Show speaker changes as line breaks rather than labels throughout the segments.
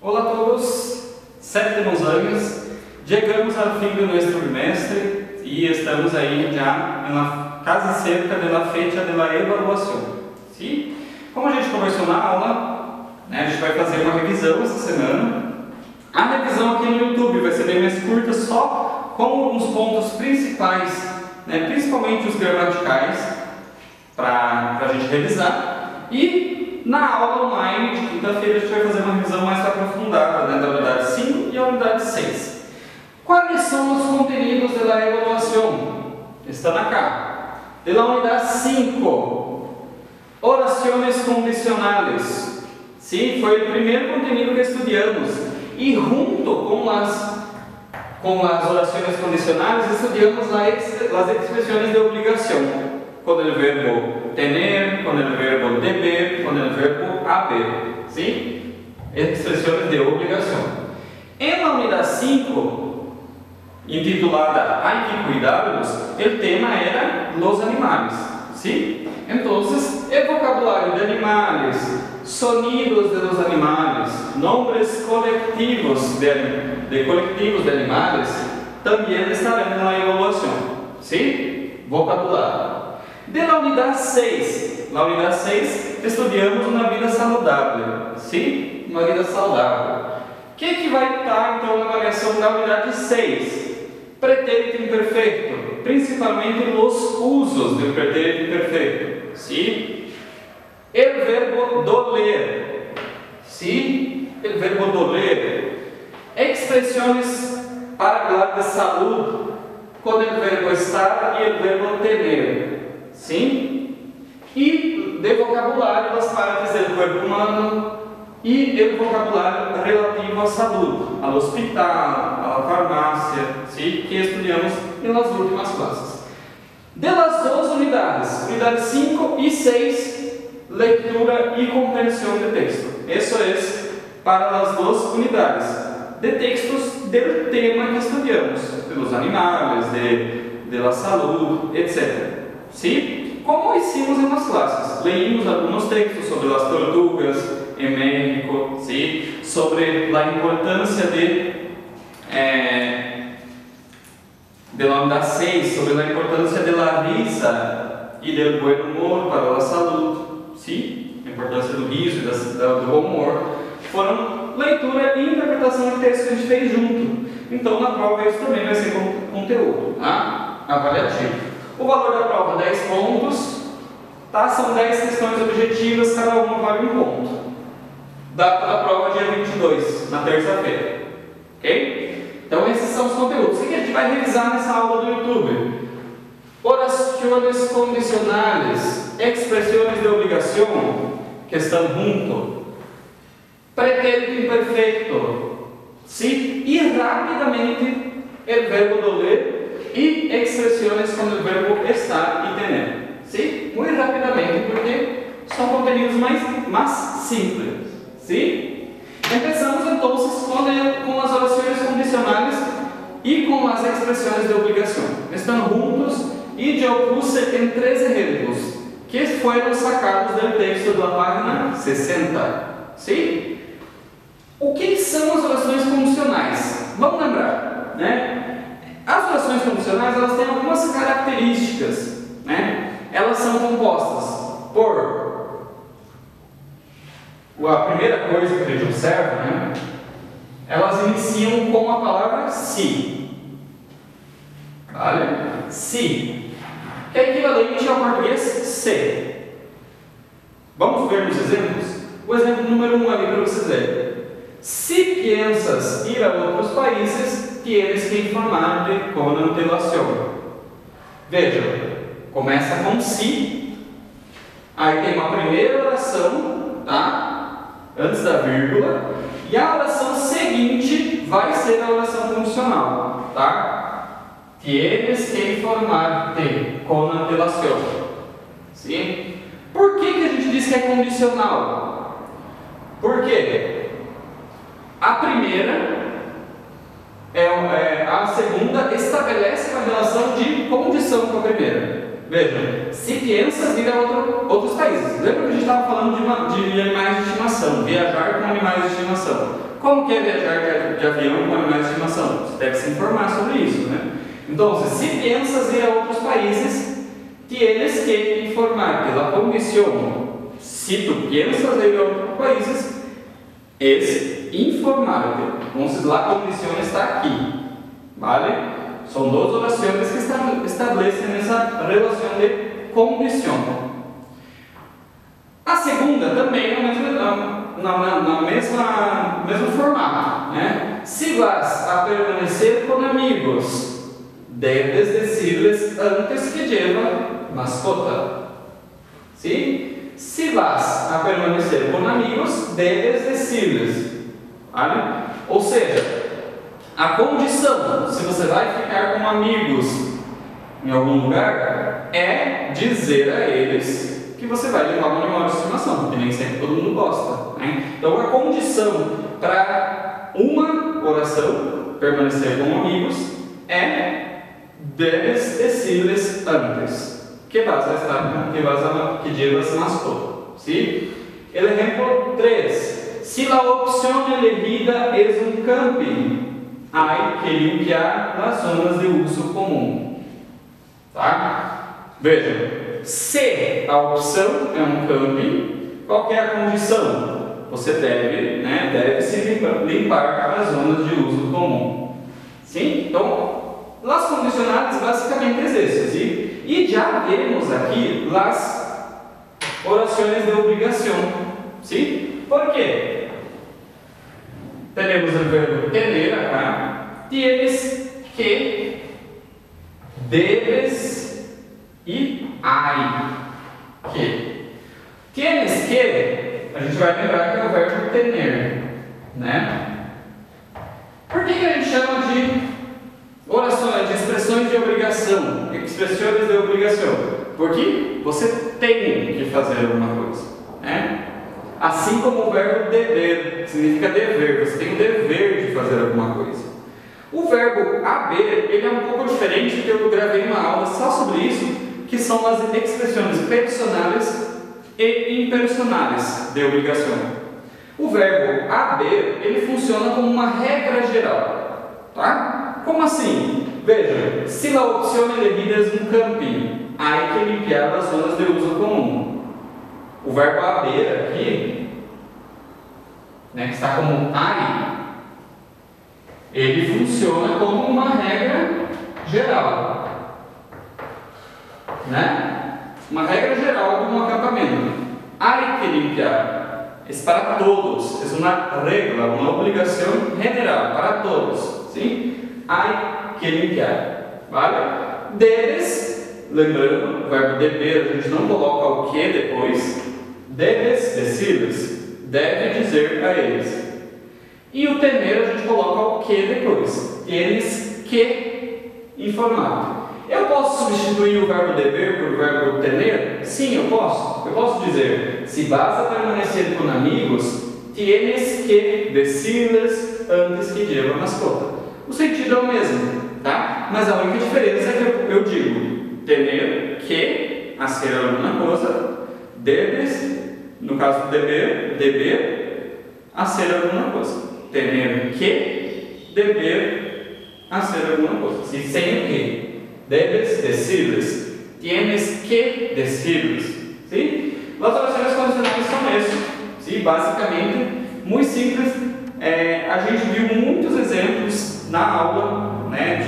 Olá a todos, séptimos anos, chegamos ao fim do nosso trimestre e estamos aí já quase cerca da fecha da avaliação. Sim? Como a gente conversou na aula, né, a gente vai fazer uma revisão essa semana. A revisão aqui no YouTube vai ser bem mais curta, só com os pontos principais, né, principalmente os gramaticais, para a gente revisar. E na aula online de quinta-feira a gente vai fazer uma revisão mais aprofundada, né, da unidade 5 e a unidade 6. Quais são os conteúdos da evaluação? Está na cá. Da unidade 5, orações condicionais. Sim, foi o primeiro conteúdo que estudamos. E junto com as orações condicionais, estudamos as expressões de obrigação. Com o verbo tener, com o verbo deber, com o verbo haber. Sim? Expressões de obrigação. Em la unidade 5, intitulada Hay que cuidarlos, o tema era los animales. Sim? Então, o vocabulário de animales, sonidos de los animales, nombres colectivos de colectivos de animales, também estarão na evaluação. Sim? Vocabulário. De la unidade 6, estudamos uma vida saudável. Sim? Uma vida saudável. O que vai estar então na avaliação da unidade 6? Pretérito imperfeito, principalmente os usos do pretérito imperfeito. Sim? O verbo doler. Sim? O verbo doler. Expressões para falar de saúde, com o verbo estar e o verbo tener. Sim? E de vocabulário das partes do corpo humano e o vocabulário relativo à saúde, ao hospital, à farmácia, sim? Que estudamos nas últimas classes. Das duas unidades, unidades 5 e 6, leitura e compreensão de texto. Isso é para as duas unidades de textos do tema que estudamos, dos animais, de la saúde, etc. Sim? Como hicimos nas classes? Leímos alguns textos sobre as tortugas em México, sim? Sobre a importância da unidade 6, sobre a importância da risa e do bom humor para a saúde, sim? A importância do riso e do bom humor. Foram leitura e interpretação de texto que a gente fez junto. Então, na prova, isso também vai ser conteúdo, tá? Avaliativo. O valor da prova, 10 pontos, tá? São 10 questões objetivas, cada uma vale 1 ponto. Data da prova, dia 22, na terça-feira. Ok? Então, esses são os conteúdos. O que a gente vai revisar nessa aula do YouTube? Orações condicionais, expressões de obrigação, que estão junto, pretérito imperfeito, sim? E rapidamente, o verbo doler e expressões com o verbo estar e tener. Sim? Muito rapidamente, porque são conteúdos mais simples. Sim? Começamos então com as orações condicionais e com as expressões de obrigação. Estão juntos e eu puse em 3 exemplos que foram sacados do texto da página 60. Sim? O que são as orações condicionais? Vamos lembrar, né? As orações condicionais, elas têm algumas características, né? Elas são compostas por... A primeira coisa que a gente observa, né? Elas iniciam com a palavra se. Vale? Se. Que é equivalente ao português se. Vamos ver nos exemplos? O exemplo número 1 ali para vocês verem. Se piensas ir a outros países, tienes que informar-te com antelação. Veja, começa com si, aí tem uma primeira oração, tá? Antes da vírgula, e a oração seguinte vai ser a oração condicional, tá? Tienes que informar-te com antelação. Sim? Por que a gente diz que é condicional? Por quê? A primeira, a segunda estabelece uma relação de condição com a primeira. Veja, se piensas ir a outros países. Lembra que a gente estava falando de animais de estimação, viajar com animais de estimação. Como que é viajar de avião com animais de estimação? Você deve se informar sobre isso, né? Então, se piensas ir a outros países, tienes que informar. La condición, si tu piensas ir a outros países, es informarte. Entonces, la condición está aqui, ¿vale? São duas orações que estabelecem essa relação de condição. A segunda também no mesmo formato, né? Si vas a permanecer con amigos, debes decirles antes que lleva mascota. ¿Sí? Si vas a permanecer con amigos, debes decirles. ¿Vale? Ou seja, a condição, se você vai ficar com amigos em algum lugar, é dizer a eles que você vai levar um animal de estimação, porque nem sempre todo mundo gosta, né? Então, a condição para uma oração, permanecer com amigos, é debes decirles antes que vas a estar, que llevas mascota. ¿Sí? El ejemplo 3. Si la opción elegida es un camping, hay que limpiar las zonas de uso comum. Tá? Veja, se a opção é um camping, qual é a condição? Você deve se limpar as zonas de uso comum. Sim? Então, las condicionantes basicamente es eso, ¿sí? Y ya vemos aquí las oraciones de obligación, ¿sí? ¿Por qué? Tenemos el verbo tener acá, tienes que, debes y hay que. Tienes que, a gente vai lembrar que é o verbo tener, né? Por que a gente chama de orações, de expressões de obrigação, expressões de obrigação? Porque você tem que fazer alguma coisa, né? Assim como o verbo dever, significa dever, você tem o dever de fazer alguma coisa. O verbo haber, ele é um pouco diferente, porque eu gravei uma aula só sobre isso, que são as expressões personais e impersonais de obrigação. O verbo haber, ele funciona como uma regra geral, tá? Como assim? Veja, se a opção elegida é um camping, há que limpiar as zonas de uso comum. O verbo haber aqui, né, que está como hay, ele funciona como uma regra geral, né? Uma regra geral de um acampamento. Hay que limpiar, é para todos, é uma regra, uma obrigação general para todos, sim? Hay que limpiar, vale? Debes, lembrando, o verbo dever, a gente não coloca o que depois. Debes decirles, deve dizer a eles. E o tener a gente coloca o que depois. Tienes que informar. Eu posso substituir o verbo dever por verbo tener? Sim, eu posso. Eu posso dizer, se vas a permanecer com amigos, tienes que decirles antes que lleva mascota. O sentido é o mesmo, tá? Mas a única diferença é que eu digo tener que hacer alguma coisa, debes, no caso do deber hacer alguma coisa. Tener que, deber hacer alguma coisa. Se sem o que, debes decirles, tienes que decirles. ¿Sí? As orações condicionais são essas. ¿Sí? Basicamente, muito simples. A gente viu muitos exemplos na aula, né?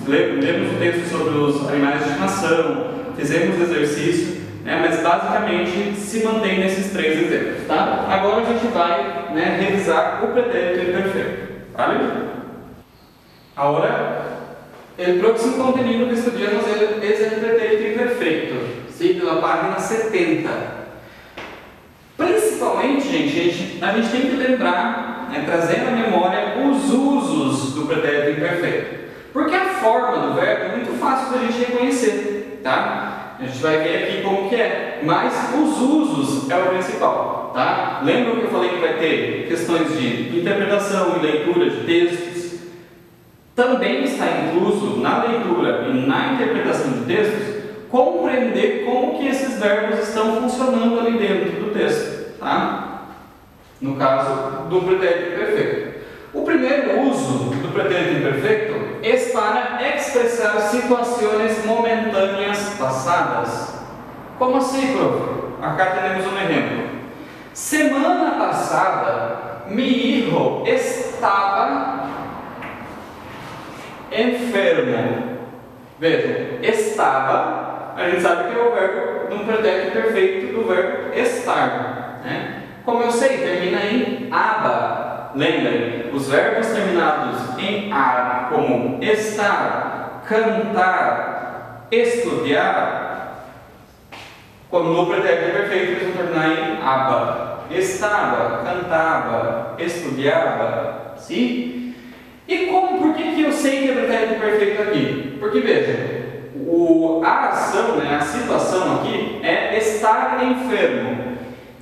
Lemos o texto sobre os animais de estimação, fizemos exercício, né? Mas basicamente se mantém nesses três exemplos. Tá? Agora a gente vai, né, revisar o pretérito imperfeito. ¿Vale? Ahora, el próximo contenido que estudiamos es el pretérito imperfeito, ¿sí? Pela página 70. Principalmente, gente, a gente tem que lembrar, né, trazer à memória os usos do pretérito imperfeito. Porque a forma do verbo é muito fácil da gente reconhecer, tá? A gente vai ver aqui como que é, mas os usos é o principal, tá? Lembra que eu falei que vai ter questões de interpretação e leitura de textos? Também está incluso na leitura e na interpretação de textos compreender como que esses verbos estão funcionando ali dentro do texto, tá? No caso do pretérito imperfeito. O primeiro uso do pretérito imperfeito é para expressar situações momentâneas passadas. Como assim, prof? Acá temos um exemplo. Semana passada, mi hijo estava enfermo. Vejam, estava, a gente sabe que é o verbo de um pretérito perfeito do verbo estar, né? Como eu sei, termina em aba. Lembrem, os verbos terminados em ar, como estar, cantar, estudar, como no pretérito perfeito, eles vão terminar em aba. Estava, cantava, estudava, sim? E como, por que eu sei que é pretérito perfeito aqui? Porque veja, a ação, né, a situação aqui é estar enfermo.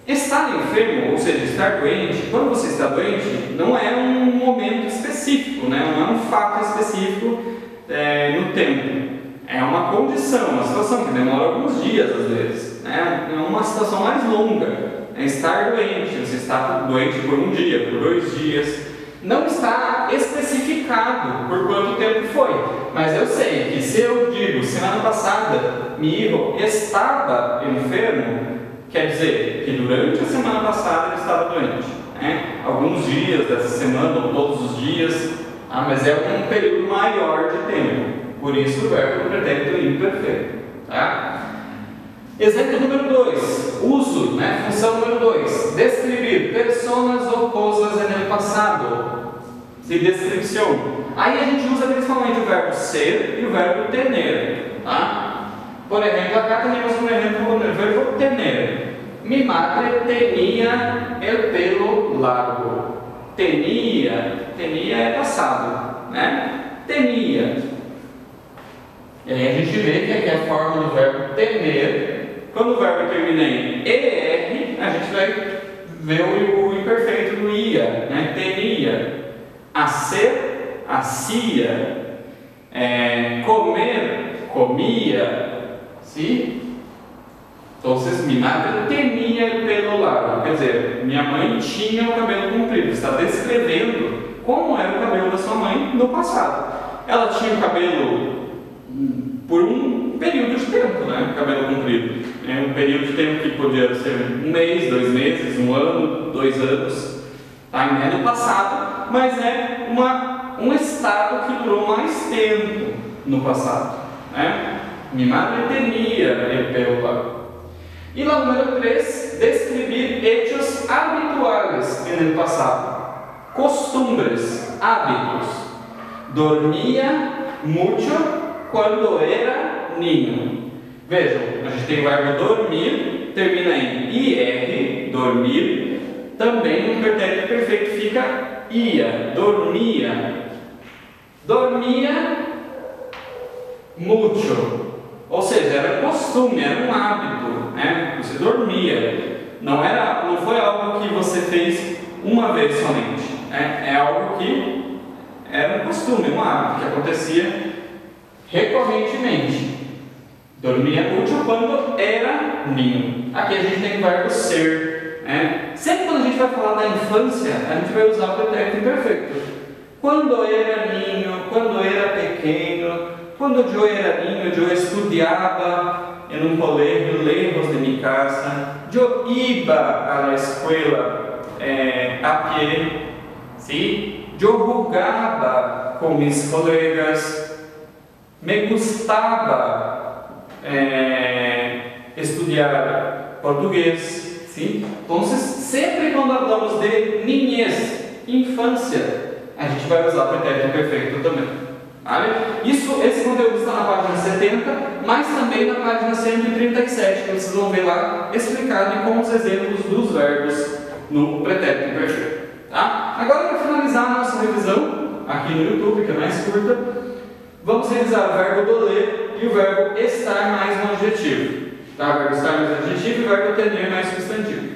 Estar enfermo, ou seja, estar doente, quando você está doente, não é um momento específico, né? Não é um fato específico no tempo. É uma condição, uma situação que demora alguns dias às vezes, né? É uma situação mais longa. É estar doente, você está doente por um dia, por 2 dias. Não está especificado por quanto tempo foi, mas eu sei que se eu digo semana passada, meu filho estava enfermo, quer dizer que durante a semana passada ele estava doente, né? Alguns dias dessa semana ou todos os dias, mas é um período maior de tempo, por isso o verbo pretérito imperfeito, tá? Exemplo número 2, uso, né? Função número 2, descrever personas ou coisas no passado, de descrição. Aí a gente usa principalmente o verbo ser e o verbo tener, tá? Por exemplo, acá temos um exemplo com o verbo tener. Mi madre tenía el pelo largo. Tenía é passado, né? Tenía. E aí a gente vê que aqui é a forma do verbo tener. Quando o verbo termina em ER, a gente vai ver o imperfeito do ia, né? Tenia. Hacer, hacía. Comer, comia. Sim? Então, mi madre tenía el pelo largo. Quer dizer, minha mãe tinha o cabelo comprido. Está descrevendo como era o cabelo da sua mãe no passado. Ela tinha o cabelo por um período de tempo, né? Cabelo comprido. É um período de tempo que podia ser 1 mês, 2 meses, 1 ano, 2 anos. Tá? É no passado, mas é um estado que durou mais tempo no passado, né? Mi madre tenía el pelo largo. E lá número 3, descrever hechos habituales en el pasado. Costumbres, hábitos. Dormia mucho quando era niño. Vejam, a gente tem o verbo dormir, termina em ir, dormir. Também no pretérito perfeito fica ia, dormia. Dormia mucho. Ou seja, era um costume, era um hábito, né? Você dormia. Não foi algo que você fez uma vez somente. É algo que era um costume, um hábito que acontecia recorrentemente. Dormia muito quando era ninho. Aqui a gente tem o verbo ser, né? Sempre quando a gente vai falar da infância, a gente vai usar o pretérito imperfeito. Quando era ninho, quando era pequeno. Quando eu era niño, eu estudava em um colégio lejos de minha casa. Eu iba à escola a pé, sim? Eu jogava com meus colegas. Me gostava estudar português, sim? Então, sempre quando falamos de niñez, infância, a gente vai usar o pretérito imperfeito também. Esse conteúdo está na página 70, mas também na página 137, que vocês vão ver lá explicado com os exemplos dos verbos no pretérito imperfeito. Tá? Agora, para finalizar a nossa revisão, aqui no YouTube, que é mais curta, vamos revisar o verbo doler e o verbo estar mais um adjetivo. Tá? O verbo estar mais adjetivo e o verbo tener mais substantivo.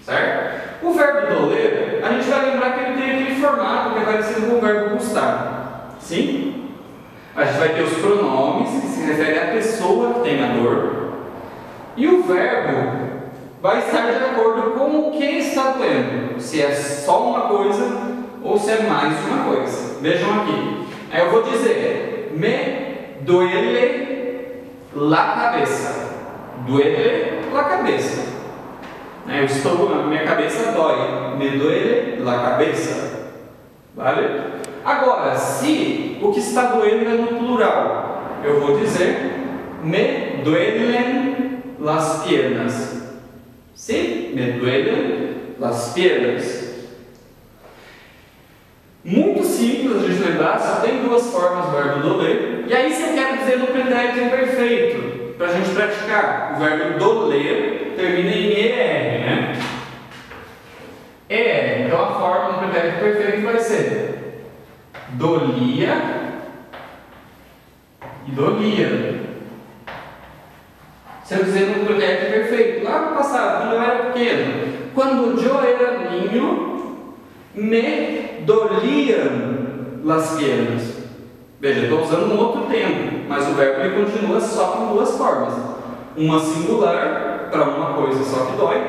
Certo? O verbo doler, a gente vai lembrar que ele tem aquele formato que é parecido com o verbo gostar. Sim? A gente vai ter os pronomes, que se referem à pessoa que tem a dor, e o verbo vai estar de acordo com o que está doendo, se é só uma coisa ou se é mais de uma coisa. Vejam aqui, aí eu vou dizer: me duele la cabeça. Duele la cabeça. A minha cabeça dói. Me duele la cabeça. Vale? Agora, se o que está doendo é no plural, eu vou dizer: me duelen las piernas. Sim, me duelen las piernas. Muito simples a gente lembrar, só tem duas formas do verbo doler. E aí, se eu quero dizer no pretérito imperfeito, para a gente praticar, o verbo doler termina em ER, né? ER. Então a forma do pretérito perfeito vai ser dolia e dolia. Se eu dizer no pretérito perfeito, lá no passado, quando eu era pequeno, quando eu era niño, me doliam las piernas. Veja, estou usando um outro tempo, mas o verbo ele continua só com duas formas. Uma singular para uma coisa só que dói,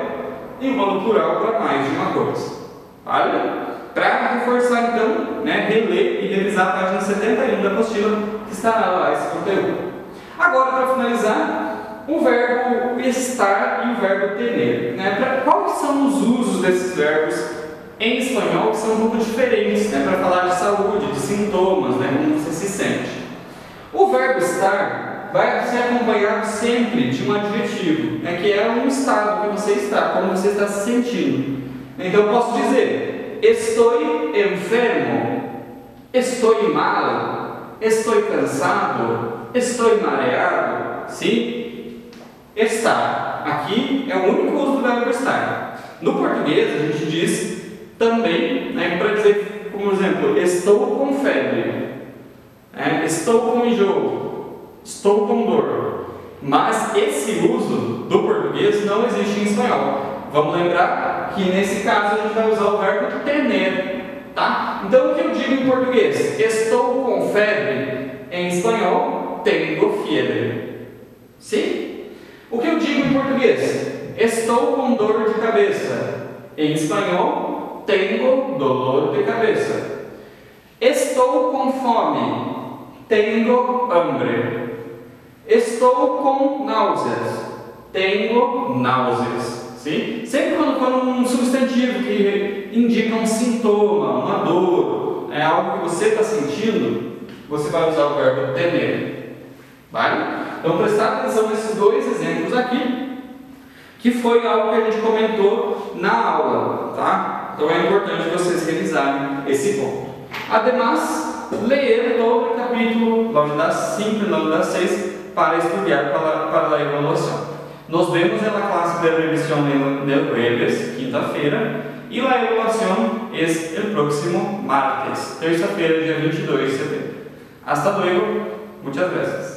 e uma no plural para mais de uma coisa. Vale? Para reforçar então, reler e revisar a página 71 da apostila, que estará lá esse conteúdo. Agora, para finalizar, o verbo estar e o verbo tener. Quais são os usos desses verbos em espanhol que são um pouco diferentes, para falar de saúde, de sintomas, como você se sente? O verbo estar vai ser acompanhado sempre de um adjetivo, que é um estado que você está, como você está se sentindo. Então eu posso dizer: estou enfermo, estou mal, estou cansado, estou mareado. Sim? Estar. Aqui é o único uso do verbo estar. No português a gente diz também, para dizer, como exemplo, estou com febre, estou com enjoo, estou com dor. Mas esse uso do português não existe em espanhol. Vamos lembrar que nesse caso a gente vai usar o verbo tener, tá? Então o que eu digo em português? Estou com febre. Em espanhol, tengo fiebre. Sim? O que eu digo em português? Estou com dor de cabeça. Em espanhol, tengo dolor de cabeça. Estou com fome. Tengo hambre. Estou com náuseas. Tengo náuseas. Sim? Sempre quando um substantivo que indica um sintoma, uma dor, é algo que você está sentindo, você vai usar o verbo tener. Vale? Então prestar atenção nesses dois exemplos aqui, que foi algo que a gente comentou na aula, tá? Então é importante vocês revisarem esse ponto. Ademais, ler todo o capítulo, lá das 5 e lá das 6, para estudar para a evaluação. Nos vemos na clase de revisión del jueves, quinta-feira, e a evaluação é o próximo martes, terça-feira, dia 22 de setembro. Hasta luego, muchas gracias.